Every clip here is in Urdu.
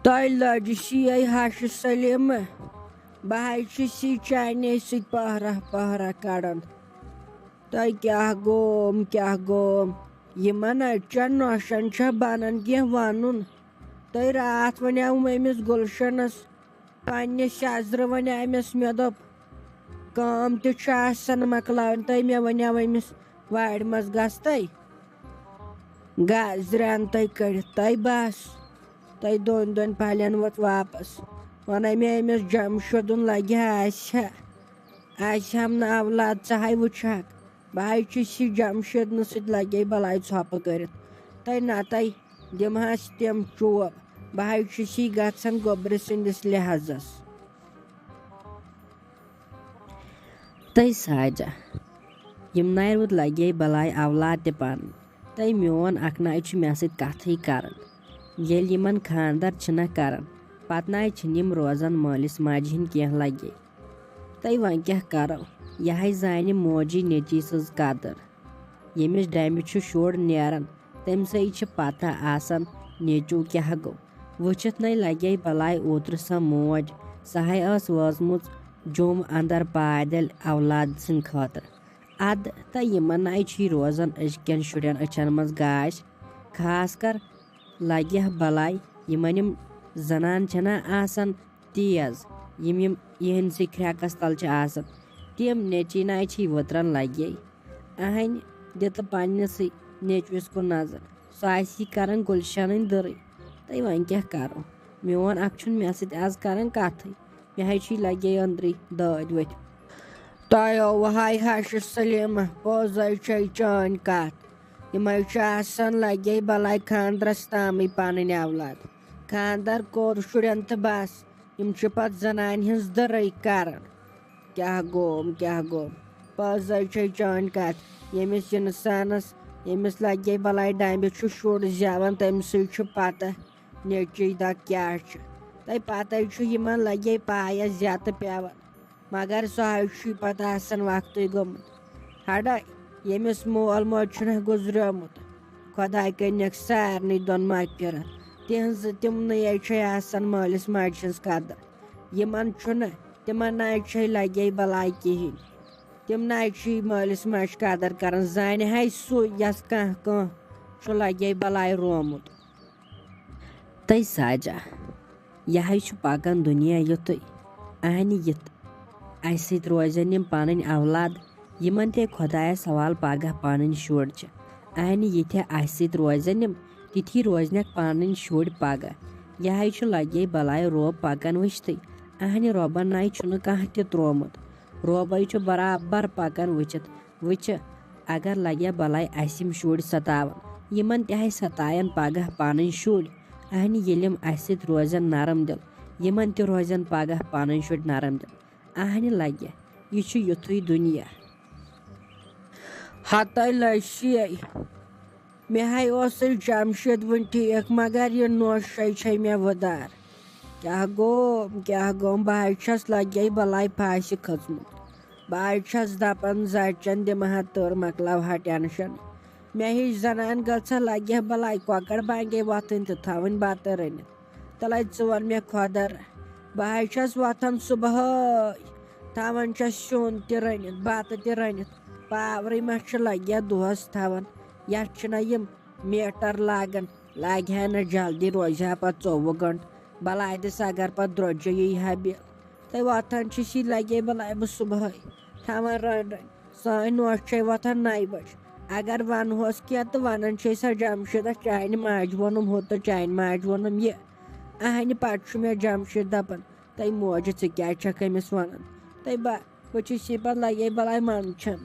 تۄہہِ لٔجہِ شیٚے ہَش سلیمہٕ بہٕ حظ چھُس یہِ چانے سۭتۍ پہرا کَڑان تۄہہِ کیٛاہ گوم یِمن أڈۍچن نۄشن چھا بنان کینٛہہ وَنُن تۄہہِ راتھ وَنیٛوم أمِس گُلشنس پننہِ سیزرٕ وَنیٛامَس مےٚ دوٚپ کٲم تہِ چھُ آسان مۄکلاوٕنۍ تۄہہِ مےٚ وَنیٛو أمِس وارِ منٛز گژھتَے درٛٮ۪ن تۄہہِ کٔڑِتھ تۄہہِ بس تۄہہِ دۄن پھلٮ۪ن ووت واپس وَنے مےٚ أمِس جمشیٖدُن لگہِ ہا آسہِ ہم نہٕ اولاد ژٕ ہاے وٕچھکھ بہٕ حظ چھُس یہِ جمشیٖدنہٕ سۭتۍ لگے بلاے ژھۄپہٕ کٔرِتھ تۄہہِ نَتَے دِمہَس تِم چوب بہٕ حظ چھُس یہِ گژھان گوٚبرِ سٕنٛدِس لحاظس تۄہہِ ساجا یِم نَرِ لگے بلاے اولاد تہِ پَرنہِ تۄہہِ میون اکھ نَے چھُ مےٚ سۭتۍ کَتھٕے کران ییٚلہِ یِمن خانٛدر چھِنہ کران پتہٕ نَے چھِنہٕ یِم روزان مٲلِس ماجہِ ہِنٛدۍ کینٛہہ لگے تۄہہِ وۄنۍ کیٛاہ کرو یِہے زانہِ موجی نیٚچی سٕنٛز قدر ییٚمِس ڈَمبہِ چھُ شُر نیران تٔمسٕے چھِ پتہ آسان نیٚچوٗ کیٛاہ گوٚو وٕچھِتھ نَے لگے بلاے اوترٕ سۄ موج سۄ ہاے ٲس وٲژمٕژ جوٚم اندر پادٕلۍ اولاد سٕنٛدِ خٲطرٕ اَدٕ تہٕ یِمن نَے چھُے روزان أزکٮ۪ن شُرٮ۪ن أچھن منٛز گاش خاص کر لگہِ ہا بلاے یِمن یِم زنان چھنہ آسان تیز یِم یِہنٛدسٕے کھرٛٮ۪کس تل چھِ آسان تِم نیٚچی نَے چھِ وٕتران لگے اہنہِ دِتہٕ پننِسٕے نیٚچوِس کُن نظر سُہ آسہِ یہِ کران گُلشنٕنۍ دٕرٕے تہٕ وۄنۍ کیٛاہ کرو میون اکھ چھُنہٕ مےٚ سۭتۍ آز کران کتھٕے مےٚ حظ چھُے لگے أنٛدرٕے دٲدۍ ؤتھۍ تۄہہِ اوٚوہَے ہَش سلیمہٕ پوٚزَے چھے چٲنۍ کَتھ یِم حظ چھِ آسان لگے بلاے خانٛدرس تامٕے پنٕنۍ اولاد خانٛدر کوٚر شُرٮ۪ن تہٕ بس یِم چھِ پتہٕ زنانہِ ہِنٛز دٕرٕے کران کیٛاہ گوم پوٚزَے چھے چٲنۍ کَتھ ییٚمِس اِنسانس ییٚمِس لگے بلاے ڈَمبہِ چھُ شُر زٮ۪وان تٔمسٕے چھُ پتہ نیٚچی دگ کیٛاہ چھِ تۄہہِ پتہٕ چھُ یِمن لگے پایس زیتہٕ پٮ۪وان مگر سُہ حظ چھُے پتہٕ آسان وقتٕے گوٚمُت ہڑے ییٚمِس مول موج چھُنہ گُزریومُت خۄداے کٔرنکھ سارنٕے دۄن مغفرت تِمنٕے حظ چھے آسان مٲلِس ماجہِ ہِنٛز قدر تِمن نَے چھے لگے بلاے کِہیٖنۍ تِم نَے چھُے مٲلِس ماجہِ قدر کران زانہِ ہے سُہ یس کانٛہہ چھُ لگے بلاے روومُت تۄہہِ ساجا یِہے چھُ پکان دُنیا یُتھُے اہنہِ یِتھ اسہِ سۭتۍ روزن یِم پنٕنۍ اولاد یِمن تہِ خۄدایس سوال پگہہ پنٕنۍ شُرۍ چھِ اہنہِ یِتھے اسہِ سۭتۍ روزن یِم تِتھی روزنکھ پنٕنۍ شُرۍ پگہہ یِہے چھُ لگے بلاے روب پکان وٕچھتھٕے اہنہِ رۄبن نَے چھُنہٕ کانٛہہ تہِ تروومُت رۄبے چھُ برابر پکان وٕچھِ اگر لگہِ بلاے اسہِ یِم شُرۍ ستاون یِمن تہِ ہے ستاین پگہہ پنٕنۍ شُرۍ اہنہِ ییٚلہِ یِم اسہِ سۭتۍ روزن نرم دِل یِمن تہِ روزن پگہہ پنٕنۍ شُرۍ نرم دِل اہنہِ لگہِ یہِ چھُ یُتھُے دُنیا ہتَے لٔج شیٚے مےٚ ہاے اوسُے جمشیٖد وٕنۍ ٹھیٖک مگر یہِ نوشے چھے مےٚ وٕدار کیٛاہ گوم بہٕ حظ چھس لگے بلاے پھاسہِ کھٔژمٕژ بہٕ حظ چھس دپان زچن دِمہٕ ہا تٔر مۄکلاو ہا ٹٮ۪نشن مےٚ ہِش زنان گٔژھا لگہِ ہا بلاے کۄکر بانگے وۄتھٕنۍ تہٕ تھاوٕنۍ بتہٕ رٔنِتھ تلے ژٕ وَن مےٚ خۄدا بہٕ حظ چھس وۄتھان صبحٲے تھاوان چھس سیُن تہِ رٔنِتھ بتہٕ تہِ رٔنِتھ پاورٕے ما چھُ لگہِ ہا دۄہس تھاوان یتھ چھِنہ یِم میٖٹر لاگان لاگہِ ہا نہٕ جلدی روزِ ہا پتہٕ 24 گنٛٹہٕ بلاے دِس اگر پتہٕ درٛوجے یی ہا بِل تہٕ وۄتھان چھِس یہِ لگے بلاے بہٕ صبحٲے تھاوان رٔنۍ سٲنۍ نوش چھے وۄتھان 9 بجہِ اگر ونہوس کینٛہہ تہٕ ونان چھے سۄ جمشیٖدس چانہِ ماجہِ ووٚنُم ہُہ تہٕ چانہِ ماجہِ ووٚنُم یہِ اہنہِ پتہٕ چھُ مےٚ جمشیٖد دپان تٔے موجہِ ژٕ کیٛازِ چھکھ أمِس ونان تہٕ بہٕ چھُس یہِ پتہٕ لگے بلاے منٛدچھان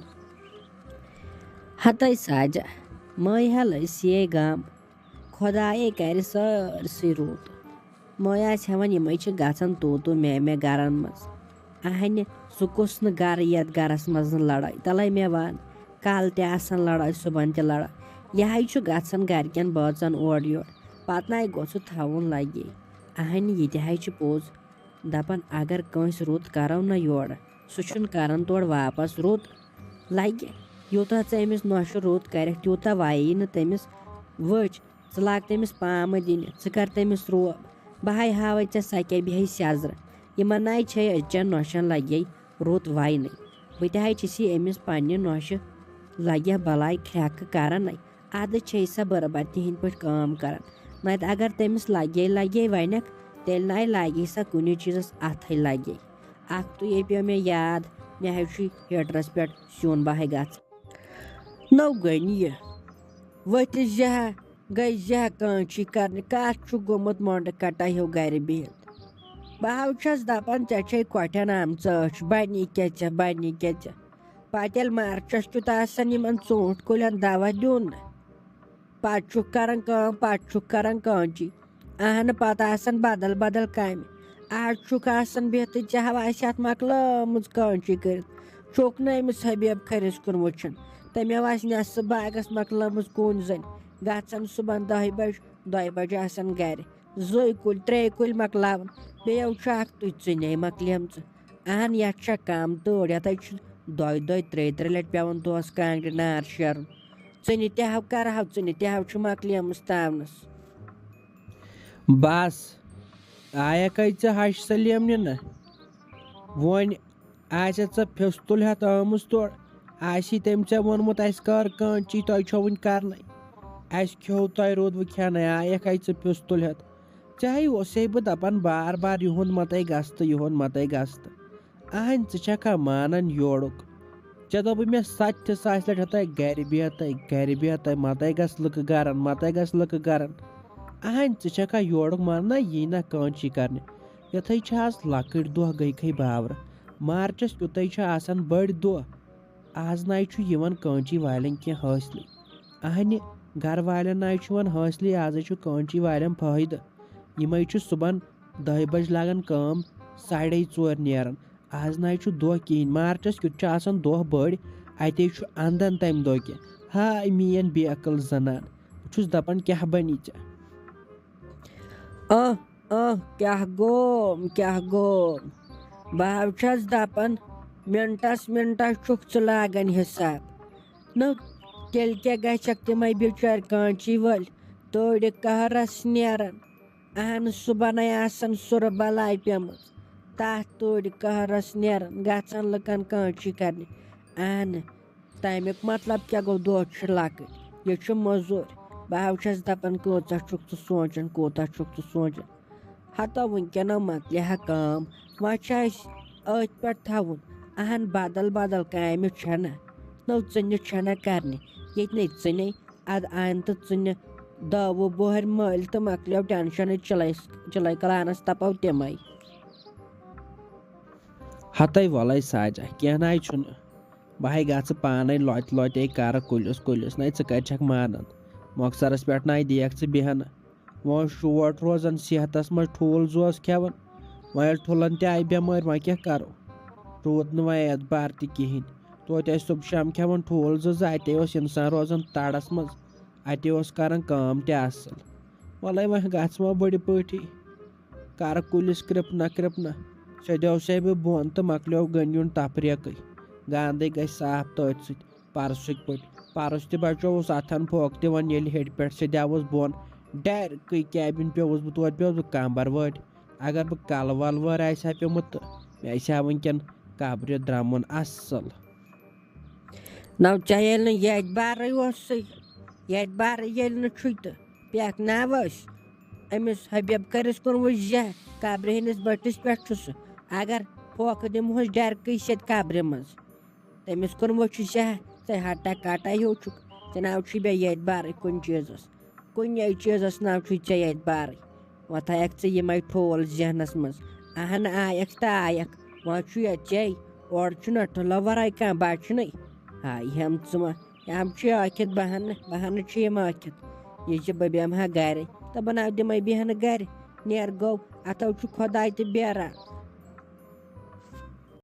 ہتَے ساجا مٔے حل أسۍ گام خۄدایے کرِ سٲرسٕے رُت مٔے آسہِ ہٮ۪وان یِمے چھِ گژھان تو مے گرن منٛز اہنہِ سُہ کُس نہٕ گرٕ یتھ گرس منٛز نہٕ لڑٲے تلے مےٚ ون کالہٕ تہِ آسان لڑٲے صبحن تہِ لڑٲے یِہے چھُ گژھان گرِکٮ۪ن بٲژن اورٕ یورٕ پتہٕ نَے گوٚژھ سُہ تھاوُن لگے اہنہِ یہِ تہِ ہے چھُ پوٚز دپان اگر کٲنٛسہِ رُت کرو نہ یورٕ سُہ چھُنہٕ کران تورٕ واپس رُت لگہِ یوٗتاہ ژٕ أمِس نۄشہِ رُت کرکھ تیوٗتاہ وایی نہٕ تٔمِس وٕچھ ژٕ لاگ تٔمِس پامہٕ دِنہِ ژٕ کر تٔمِس روب بہائی ہاوے ژےٚ سکے بیٚہہِ سیٚزرٕ یِمن ناے چھے أزچٮ۪ن نۄشن لگے رُت واینٕے بہٕ تہِ ہاے چھِس یہِ أمِس پننہِ نۄشہِ لگہِ بلاے کھرٛٮ۪کہٕ کرنے ادٕ چھے سۄ برابر تِہنٛدۍ پٲٹھۍ کٲم کران نتہٕ اگر تٔمِس لگے ونٮ۪کھ تیٚلہِ ناے لاگی سۄ کُنہِ چیٖزس اتھے لگے اکھ تُے پیٚو مےٚ یاد مےٚ حظ چھُ ہیٹرس پٮ۪ٹھ سیُن بہاے گژھ نو گٔے نہٕ یہِ ؤتھِس زِہا گٔے زِہا کٲنچی کرنہِ کتھ چھُ گوٚمُت مۄنڈٕ کٹا ہیوٗ گرِ بِہِتھ بہٕ حظ چھس دپان ژےٚ چھے کۄٹھٮ۪ن آمژٕ أچھ بنی کیٛاہ ژےٚ بنی کیٛاہ ژےٚ پتہٕ ییٚلہِ مارچس کیُتھ آسان یِمن ژوٗنٛٹھۍ کُلٮ۪ن دوا دیُن پتہٕ چھُکھ کران کٲنچی اہنہٕ پتہٕ آسان بدل بدل کامہِ آز چھُکھ آسان بِہتٕے ژےٚ ہا آسہِ اتھ مۄکلٲمٕژ کٲنچی کٔرِتھ چھُکھ نہٕ أمِس حبیب کھٔرِس کُن وٕچھان تٔمۍ آسہِ نٮ۪صف باغس مۄکلٲمٕژ کُنۍ زٔنۍ گژھان صُبحن 10 بجہِ 2 بجہِ آسان گرِ 2 کُلۍ 3 کُلۍ مۄکلاوان بیٚیو چھُ اکھ تُہۍ ژٕنے مۄکلیمژٕ اہن یتھ چھےٚ کم تۭر یتھ حظ چھُ 2 3 لٹہِ پیٚوان دۄہس کانٛگرِ نار شیرُن ژٕنہِ تہِ ہاو کرہاو ژٕنہِ تہِ ہاو چھُ مۄکلیمٕژ تاونس بس آیکھے ژےٚ ہش سلیمنہِ نہ وۄنۍ آسہِ ژےٚ فِستُل ہٮ۪تھ آمٕژ تورٕ آسی تٔمۍ ژےٚ ووٚنمُت اَسہِ کر کٲنچی تۄہہِ چھو وٕنہِ کرنے اَسہِ کھیوٚو تۄہہِ روٗدوٕ کھٮ۪نَے آیکھے ژٕ فِستُل ہٮ۪تھ ژےٚ ہَے اوسے بہٕ دپان بار بار یِہُنٛد متے گژھ تہٕ یِہُنٛد متے گژھ تہٕ اہنۍ ژٕ چھکھا مانان یورُک ژےٚ دوٚپُے مےٚ 37 لٹہِ ہتاے گرِ بِہتٕے متے گژھ لُکہٕ گرن اہنۍ ژٕ چھکھا یورُک مان نہ یی نہ کٲنچی کرنہِ یتھے چھِ آز لۄکٕٹۍ دۄہ گٔیکھٕے باورٕ مارچس یُتے چھِ آسان بٔڑۍ دۄہ آز ناے چھُ یِوان کٲنچی والٮ۪ن کینٛہہ حٲصلٕے اہنہِ گرٕ والٮ۪ن ناے چھُ یِوان حٲصلٕے آزے چھُ کٲنچی والٮ۪ن فٲیدٕ یِمے چھُ صُبحن 10 بجہِ لاگان کٲم 4:30 نیران آز ناے چھُ دۄہ کِہینۍ مارچس کیُتھ چھُ آسان دۄہ بٔڑۍ اتے چھُ انٛدان تمہِ دۄہ کینٛہہ ہاے میٲنۍ بے عقل زنان بہٕ چھُس دپان کیٛاہ بنی ژےٚ کیٛاہ گوٚو بہٕ حظ چھس دپان منٹس چھُکھ ژٕ لاگان حساب نو تیٚلہِ کیٛاہ گژھکھ تِمے بِچٲرۍ کٲنچی وٲلۍ تۭرِ قہرس نیران اہن صُبحنٕے آسان سُرٕ بلاے پیٚمٕژ تتھ تۭرِ قہرس نیران گژھان لُکن کٲنچی کرنہِ اہنہٕ تمیُک مطلب کیٛاہ گوٚو دۄہ چھِ لۄکٕٹۍ یہِ چھُ موٚزوٗرۍ بہٕ حظ چھس دپان کوٗتاہ چھُکھ ژٕ سونٛچان ہتو وٕنکیٚنو مۄکلہِ ہا کٲم وۄنۍ چھُ اسہِ أتھۍ پٮ۪ٹھ تھاوُن اہن بدل کامہِ چھنہ نو ژٕنہِ چھنہ کرنہِ ییٚتہِ نَے ژٕنے ادٕ اَنہِ تہٕ ژٕنہِ 10 بۄہرِ مٔلۍ تہٕ مۄکلیو ٹٮ۪نشنٕے چِلے کلانس تپو تِمے ہتے وَلے ساجا کینٛہہ ناے چھُنہٕ بہاے گژھٕ پانے لۄتہِ کرٕ کُلِس نَے ژٕ کتہِ چھکھ مانان مۄخصرس پٮ۪ٹھ ناے دیکھ ژٕ بیٚہنہٕ وۄنۍ شوٹ روزان صحتس منٛز ٹھوٗل زوس کھٮ۪وان وۄنۍ ییٚلہِ ٹھُلن تہِ آیہِ بٮ۪مٲرۍ وۄنۍ کیٛاہ کرو روٗد نہٕ وۄنۍ اعتبار تہِ کِہینۍ توتہِ ٲسۍ صبح شام کھٮ۪وان ٹھوٗل 2 اتے اوس انسان روزان تڑس منٛز اتے اوس کران کٲم تہِ اصل وَلے وۄنۍ گژھ وۄنۍ بٔڑِ پٲٹھی کرٕ کُلِس کرٛپنہ سیٚدیوسے بہٕ بۄن تہٕ مۄکلیو گٔنڈیُن تفریٖقٕے گاندے گژھِ صاف تٔتھۍ سۭتۍ پرسُکۍ پٲٹھۍ پرُس تہِ بچووُس اتھن پھوٚکھ تہِ وۄنۍ ییٚلہِ ہیٚرِ پٮ۪ٹھ سیٚدیاوُس بۄن ڈیرکٕے کیبِن پیوٚوُس بہٕ توتہِ پیوٚوُس بہٕ کمبر وٲٹۍ اگر بہٕ کلہٕ ولہٕ وٲر آسہِ ہا پیوٚمُت تہٕ مےٚ آسہِ ہا وٕنکٮ۪ن قبرِ درٛمُن اصل نو ژےٚ ییٚلہِ نہٕ ییٚتہِ بارٕے اوسُے ییٚتہِ بارٕے ییٚلہِ نہٕ چھُے تہٕ پٮ۪کھ ناو ٲسۍ أمِس حبیب کٔرِس کُن وٕچھ زِ قبرِ ہِنٛدِس بٔٹھِس پٮ۪ٹھ چھُ سُہ اگر پھوکہٕ دِمہوس ڈیرکٕے سیٚدِ قبرِ منٛز تٔمِس کُن وٕچھ زِ ژےٚ ہٹا کٹا ہیوٗ چھُکھ ژےٚ ناو چھُے بیٚیہِ ییٚتہِ بارٕے کُنہِ چیٖزس ناو چھُے ژےٚ ییٚتہِ بارٕے وۄنۍ تھایکھ ژٕ یِمے ٹھوٗل ذہنس منٛز اہن آیکھ تہٕ آیکھ وۄنۍ چھُ ییٚتہِ ژےٚ اورٕ چھُنہ ٹھُلو ورٲے کانٛہہ بچنٕے ہاے ہٮ۪م ژٕ ما یِم چھِ ٲکھِتھ بہانہٕ چھِ یِم ٲکھِتھ یہِ چھِ بہٕ بیٚہمہٕ ہا گرے تہٕ بہٕ ناو دِمے بیٚہنہٕ گرِ نیر گوٚو اتھو چھُ خۄداے تہِ بیران